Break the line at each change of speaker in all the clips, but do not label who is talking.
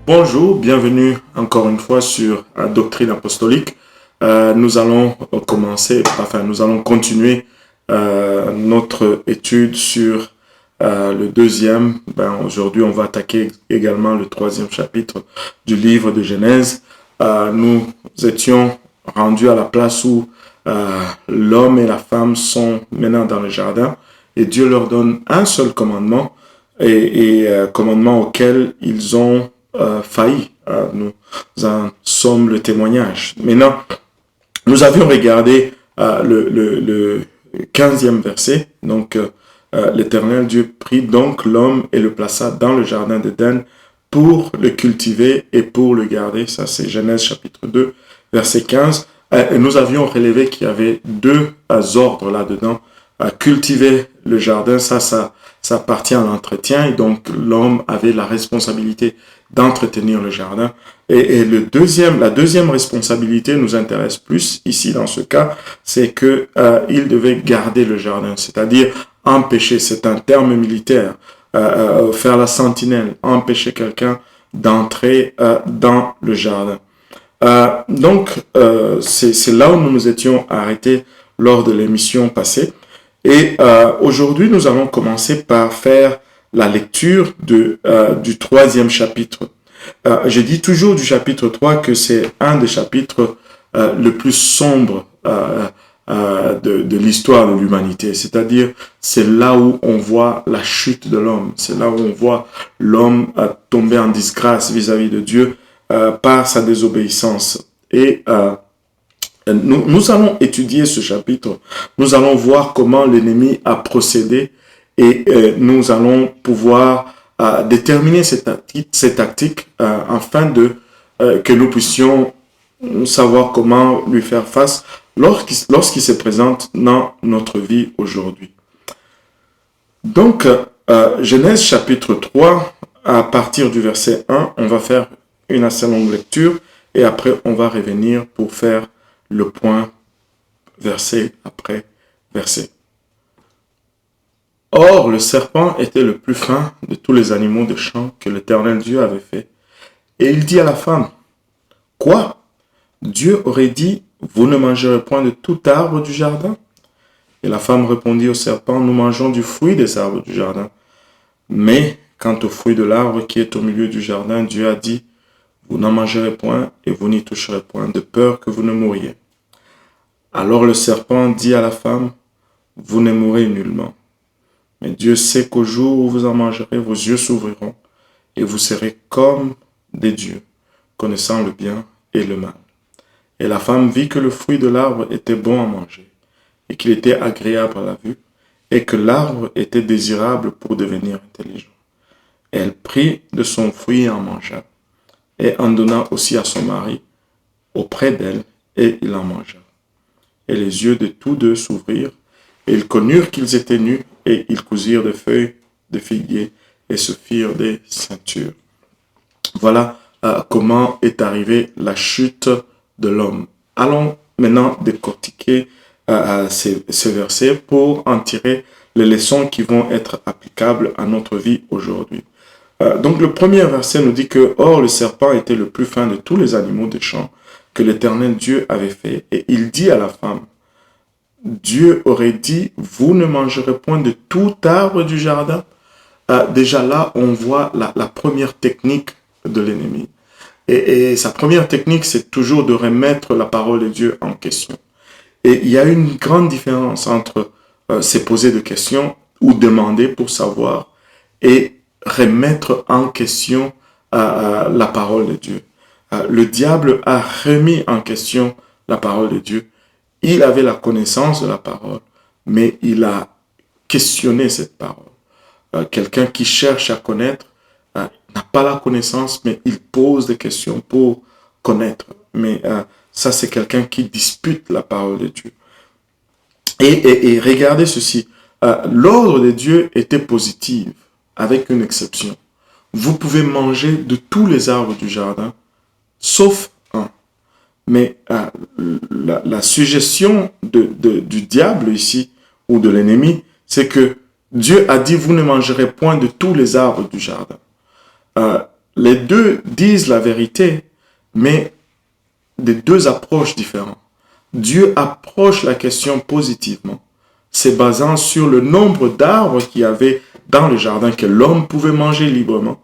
Bonjour, bienvenue encore une fois sur Doctrine apostolique. Nous allons continuer notre étude sur le deuxième. Aujourd'hui, on va attaquer également le troisième chapitre du livre de Genèse. Nous étions rendus à la place où l'homme et la femme sont maintenant dans le jardin et Dieu leur donne un seul commandement et commandement auquel ils ont failli. Nous en sommes le témoignage. Maintenant, nous avions regardé le 15e verset. Donc, l'Éternel Dieu prit donc l'homme et le plaça dans le jardin d'Éden pour le cultiver et pour le garder. Ça, c'est Genèse chapitre 2, verset 15. Et nous avions relevé qu'il y avait deux ordres là-dedans. Cultiver le jardin, ça appartient à l'entretien. Et donc, l'homme avait la responsabilité d'entretenir le jardin. Et la deuxième responsabilité nous intéresse plus ici dans ce cas, c'est que il devait garder le jardin, c'est-à-dire empêcher, c'est un terme militaire, faire la sentinelle, empêcher quelqu'un d'entrer dans le jardin. Donc, c'est là où nous nous étions arrêtés lors de l'émission passée. Et aujourd'hui, nous allons commencer par faire la lecture du troisième chapitre. Je dis toujours du chapitre 3 que c'est un des chapitres le plus sombre de l'histoire de l'humanité. C'est-à-dire, c'est là où on voit la chute de l'homme. C'est là où on voit l'homme tomber en disgrâce vis-à-vis de Dieu par sa désobéissance. Et nous allons étudier ce chapitre. Nous allons voir comment l'ennemi a procédé et nous allons pouvoir déterminer ces tactiques afin que nous puissions savoir comment lui faire face lorsqu'il se présente dans notre vie aujourd'hui. Donc, Genèse chapitre 3, à partir du verset 1, on va faire une assez longue lecture et après on va revenir pour faire le point verset après verset. Or, le serpent était le plus fin de tous les animaux de champ que l'Éternel Dieu avait fait. Et il dit à la femme, « Quoi? Dieu aurait dit, vous ne mangerez point de tout arbre du jardin? » Et la femme répondit au serpent, « Nous mangeons du fruit des arbres du jardin. Mais quant au fruit de l'arbre qui est au milieu du jardin, Dieu a dit, vous n'en mangerez point et vous n'y toucherez point, de peur que vous ne mouriez. » Alors le serpent dit à la femme, « Vous ne mourrez nullement. Mais Dieu sait qu'au jour où vous en mangerez, vos yeux s'ouvriront et vous serez comme des dieux, connaissant le bien et le mal. » Et la femme vit que le fruit de l'arbre était bon à manger et qu'il était agréable à la vue et que l'arbre était désirable pour devenir intelligent. Et elle prit de son fruit et en mangea et en donna aussi à son mari auprès d'elle et il en mangea. Et les yeux de tous deux s'ouvrirent et ils connurent qu'ils étaient nus et ils cousirent des feuilles de figuier et se firent des ceintures. Voilà comment est arrivée la chute de l'homme. Allons maintenant décortiquer ces versets pour en tirer les leçons qui vont être applicables à notre vie aujourd'hui. Donc le premier verset nous dit que « Or le serpent était le plus fin de tous les animaux des champs que l'Éternel Dieu avait fait. Et il dit à la femme, Dieu aurait dit, vous ne mangerez point de tout arbre du jardin. » Déjà là, on voit la première technique de l'ennemi. Et sa première technique, c'est toujours de remettre la parole de Dieu en question. Et il y a une grande différence entre se poser des questions ou demander pour savoir et remettre en question la parole de Dieu. Le diable a remis en question la parole de Dieu. Il avait la connaissance de la parole, mais il a questionné cette parole. Quelqu'un qui cherche à connaître n'a pas la connaissance, mais il pose des questions pour connaître. Mais ça, c'est quelqu'un qui dispute la parole de Dieu. Et regardez ceci. L'ordre de Dieu était positif, avec une exception. Vous pouvez manger de tous les arbres du jardin, sauf un. Mais la suggestion du diable ici, ou de l'ennemi, c'est que Dieu a dit, vous ne mangerez point de tous les arbres du jardin. les deux disent la vérité, mais de deux approches différentes. Dieu approche la question positivement, se basant sur le nombre d'arbres qu'il y avait dans le jardin que l'homme pouvait manger librement.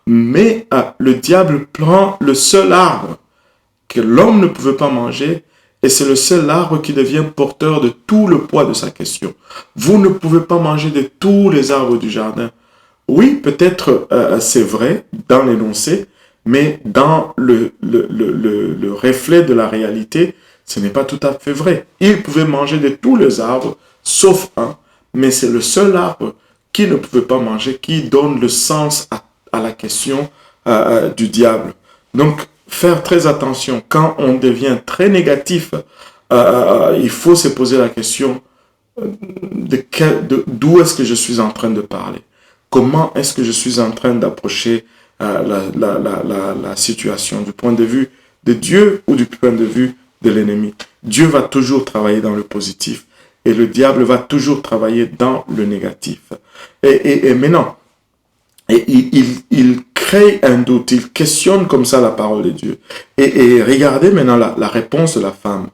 Mais le diable prend le seul arbre que l'homme ne pouvait pas manger, et c'est le seul arbre qui devient porteur de tout le poids de sa question. Vous ne pouvez pas manger de tous les arbres du jardin. Oui, peut-être c'est vrai dans l'énoncé, mais dans le reflet de la réalité, ce n'est pas tout à fait vrai. Il pouvait manger de tous les arbres, sauf un, mais c'est le seul arbre qu'il ne pouvait pas manger, qui donne le sens à la question du diable. Donc, faire très attention. Quand on devient très négatif, il faut se poser la question d'où est-ce que je suis en train de parler. Comment est-ce que je suis en train d'approcher la situation du point de vue de Dieu ou du point de vue de l'ennemi. Dieu va toujours travailler dans le positif et le diable va toujours travailler dans le négatif. Et maintenant, il crée un doute, il questionne comme ça la parole de Dieu. Et regardez maintenant la réponse de la femme.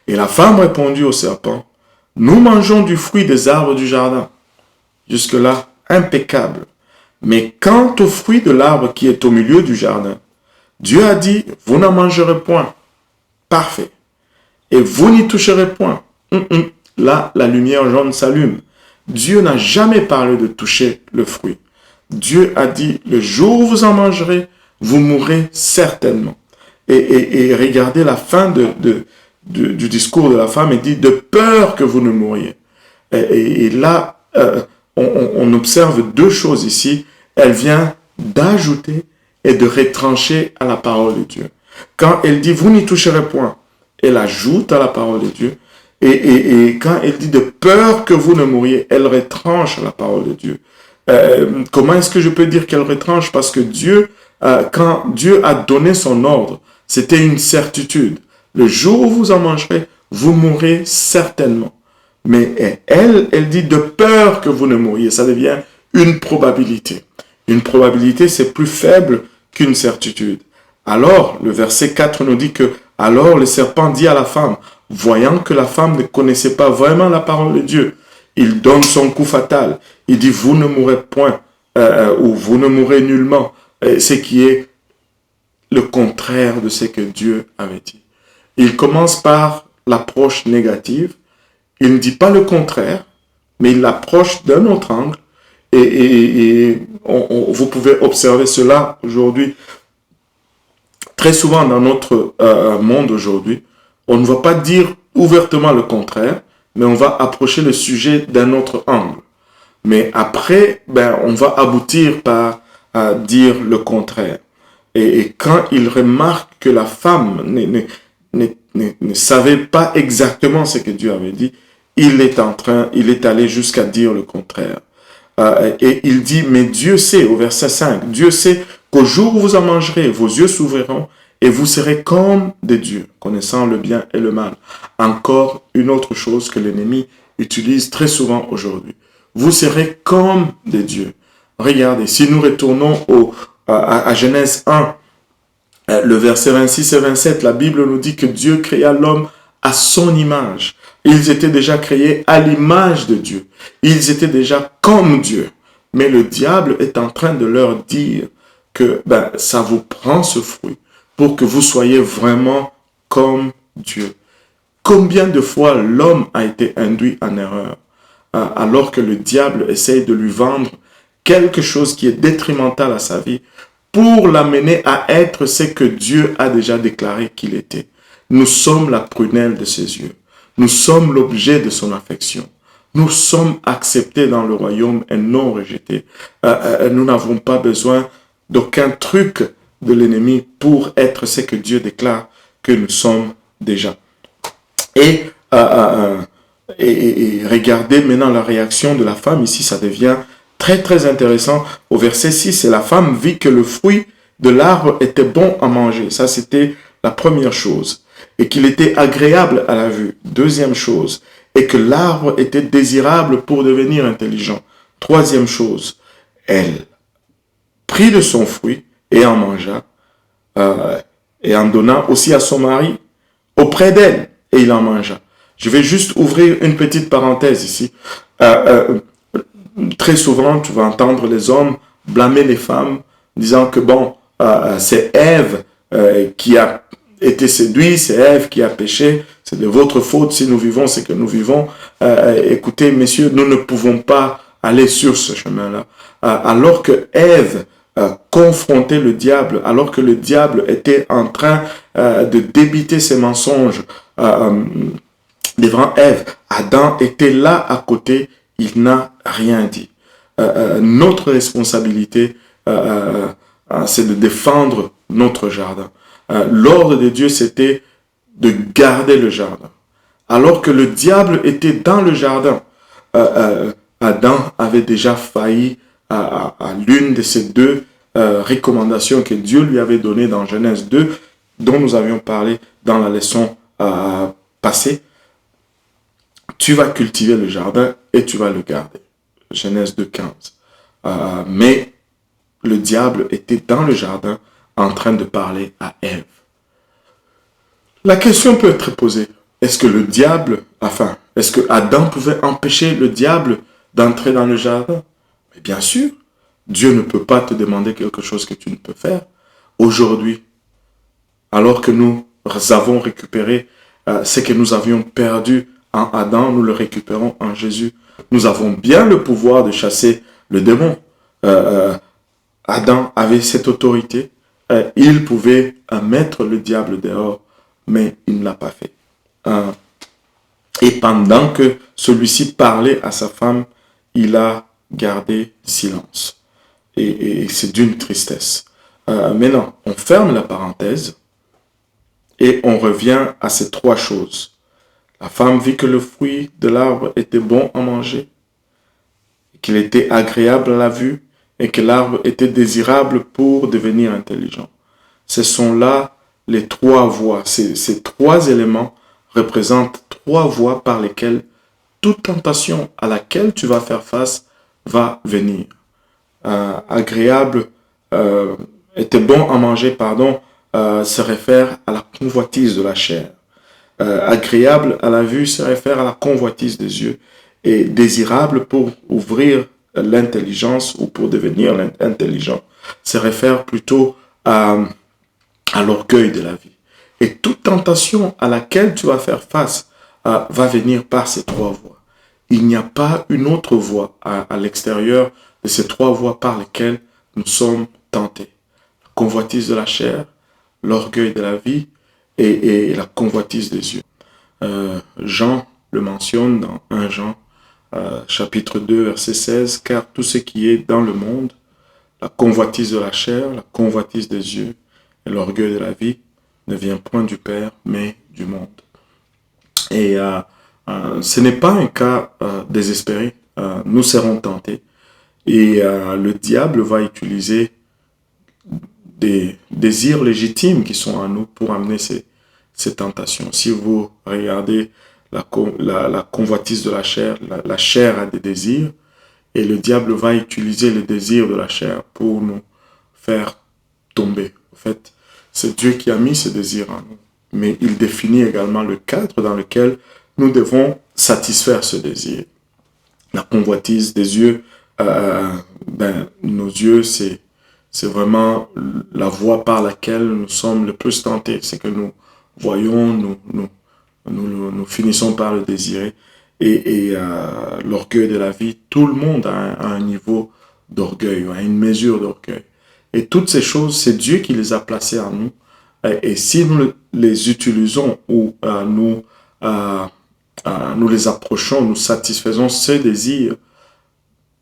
Et la femme répondit au serpent, « Nous mangeons du fruit des arbres du jardin. » Jusque-là, impeccable. Mais quant au fruit de l'arbre qui est au milieu du jardin, Dieu a dit, « Vous n'en mangerez point. » Parfait. Et vous n'y toucherez point. Là, la lumière jaune s'allume. Dieu n'a jamais parlé de toucher le fruit. Dieu a dit, le jour où vous en mangerez, vous mourrez certainement. Et regardez la fin du discours de la femme, il dit, de peur que vous ne mouriez. Et là, on observe deux choses ici. Elle vient d'ajouter et de retrancher à la parole de Dieu. Quand elle dit, vous n'y toucherez point, elle ajoute à la parole de Dieu. Et quand elle dit de peur que vous ne mouriez, elle retranche la parole de Dieu. Comment est-ce que je peux dire qu'elle retranche? Parce que Dieu, quand Dieu a donné son ordre, c'était une certitude. Le jour où vous en mangerez, vous mourrez certainement. Mais elle dit de peur que vous ne mouriez. Ça devient une probabilité. Une probabilité, c'est plus faible qu'une certitude. Alors, le verset 4 nous dit que, alors le serpent dit à la femme, voyant que la femme ne connaissait pas vraiment la parole de Dieu, il donne son coup fatal. Il dit, vous ne mourrez point, ou vous ne mourrez nullement. Ce qui est le contraire de ce que Dieu avait dit. Il commence par l'approche négative. Il ne dit pas le contraire, mais il l'approche d'un autre angle. Vous pouvez observer cela aujourd'hui. Très souvent dans notre monde aujourd'hui, on ne va pas dire ouvertement le contraire, mais on va approcher le sujet d'un autre angle. Mais après, on va aboutir par dire le contraire. Et quand il remarque que la femme ne savait pas exactement ce que Dieu avait dit, il est allé jusqu'à dire le contraire. Et il dit, mais Dieu sait, au verset 5, Dieu sait qu'au jour où vous en mangerez, vos yeux s'ouvriront et vous serez comme des dieux, connaissant le bien et le mal. Encore une autre chose que l'ennemi utilise très souvent aujourd'hui. Vous serez comme des dieux. Regardez, si nous retournons à Genèse 1, le verset 26 et 27, la Bible nous dit que Dieu créa l'homme à son image. Ils étaient déjà créés à l'image de Dieu. Ils étaient déjà comme Dieu. Mais le diable est en train de leur dire que ça vous prend ce fruit pour que vous soyez vraiment comme Dieu. Combien de fois l'homme a été induit en erreur alors que le diable essaye de lui vendre quelque chose qui est détrimental à sa vie pour l'amener à être ce que Dieu a déjà déclaré qu'il était. Nous sommes la prunelle de ses yeux. Nous sommes l'objet de son affection. Nous sommes acceptés dans le royaume et non rejetés. Nous n'avons pas besoin d'aucun truc de l'ennemi pour être ce que Dieu déclare que nous sommes déjà. Et regardez maintenant la réaction de la femme. Ici, ça devient très très intéressant. Au verset 6, et la femme vit que le fruit de l'arbre était bon à manger. Ça, c'était la première chose. Et qu'il était agréable à la vue. Deuxième chose. Et que l'arbre était désirable pour devenir intelligent. Troisième chose. Elle prit de son fruit et en mangea, et en donna aussi à son mari auprès d'elle, et il en mangea. Je vais juste ouvrir une petite parenthèse ici. Très souvent, tu vas entendre les hommes blâmer les femmes, disant que bon, c'est Ève qui a été séduite, c'est Ève qui a péché, c'est de votre faute si nous vivons ce que nous vivons. Écoutez, messieurs, nous ne pouvons pas aller sur ce chemin-là. Alors que Ève confrontait le diable, alors que le diable était en train de débiter ses mensonges devant Ève, Adam était là à côté, il n'a rien dit. Notre responsabilité, c'est de défendre notre jardin. L'ordre de Dieu, c'était de garder le jardin. Alors que le diable était dans le jardin, Adam avait déjà failli à l'une de ces deux recommandations que Dieu lui avait données dans Genèse 2, dont nous avions parlé dans la leçon passée. Tu vas cultiver le jardin et tu vas le garder. Genèse 2,15. Mais le diable était dans le jardin en train de parler à Ève. La question peut être posée. Est-ce que le diable, est-ce que Adam pouvait empêcher le diable d'entrer dans le jardin? Mais bien sûr, Dieu ne peut pas te demander quelque chose que tu ne peux faire. Aujourd'hui, alors que nous avons récupéré ce que nous avions perdu en Adam, nous le récupérons en Jésus. Nous avons bien le pouvoir de chasser le démon. Adam avait cette autorité. Il pouvait mettre le diable dehors, mais il ne l'a pas fait. Et pendant que celui-ci parlait à sa femme, il a gardé silence. Et c'est d'une tristesse. Maintenant, on ferme la parenthèse et on revient à ces trois choses. La femme vit que le fruit de l'arbre était bon à manger, qu'il était agréable à la vue et que l'arbre était désirable pour devenir intelligent. Ce sont là les trois voies. Ces trois éléments représentent trois voies par lesquelles toute tentation à laquelle tu vas faire face va venir. Agréable, était bon à manger, se réfère à la convoitise de la chair. Agréable à la vue se réfère à la convoitise des yeux. Et désirable pour ouvrir l'intelligence ou pour devenir intelligent se réfère plutôt à l'orgueil de la vie. Et toute tentation à laquelle tu vas faire face va venir par ces trois voies. Il n'y a pas une autre voie à l'extérieur de ces trois voies par lesquelles nous sommes tentés. La convoitise de la chair, l'orgueil de la vie et la convoitise des yeux. Jean le mentionne dans 1 Jean, chapitre 2, verset 16, « Car tout ce qui est dans le monde, la convoitise de la chair, la convoitise des yeux et l'orgueil de la vie, ne vient point du Père, mais du monde. » Et ce n'est pas un cas désespéré. Nous serons tentés. Et le diable va utiliser des désirs légitimes qui sont en nous pour amener ces tentations. Si vous regardez la convoitise de la chair a des désirs, et le diable va utiliser les désirs de la chair pour nous faire tomber. En fait, c'est Dieu qui a mis ces désirs en nous. Mais il définit également le cadre dans lequel nous devons satisfaire ce désir. La convoitise des yeux, nos yeux, c'est vraiment la voie par laquelle nous sommes le plus tentés. C'est que nous voyons, nous finissons par le désirer. Et l'orgueil de la vie, tout le monde a un niveau d'orgueil, a une mesure d'orgueil. Et toutes ces choses, c'est Dieu qui les a placées en nous. Et si nous les utilisons ou nous les approchons, nous satisfaisons ces désirs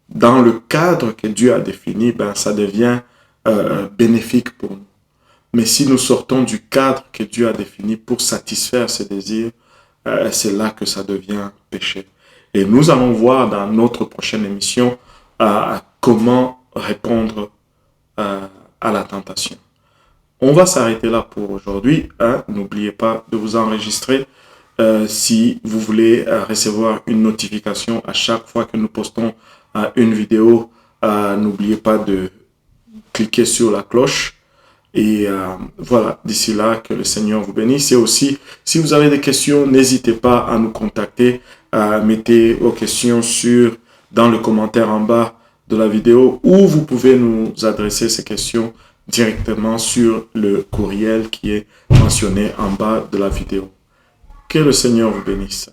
dans le cadre que Dieu a défini, ça devient bénéfique pour nous. Mais si nous sortons du cadre que Dieu a défini pour satisfaire ces désirs, c'est là que ça devient péché. Et nous allons voir dans notre prochaine émission comment répondre à la tentation. On va s'arrêter là pour aujourd'hui. N'oubliez pas de vous enregistrer si vous voulez recevoir une notification à chaque fois que nous postons une vidéo. N'oubliez pas de cliquer sur la cloche Et voilà, d'ici là, que le Seigneur vous bénisse. Et aussi, si vous avez des questions, n'hésitez pas à nous contacter. Mettez vos questions dans le commentaire en bas de la vidéo, ou vous pouvez nous adresser ces questions directement sur le courriel qui est mentionné en bas de la vidéo. Que le Seigneur vous bénisse.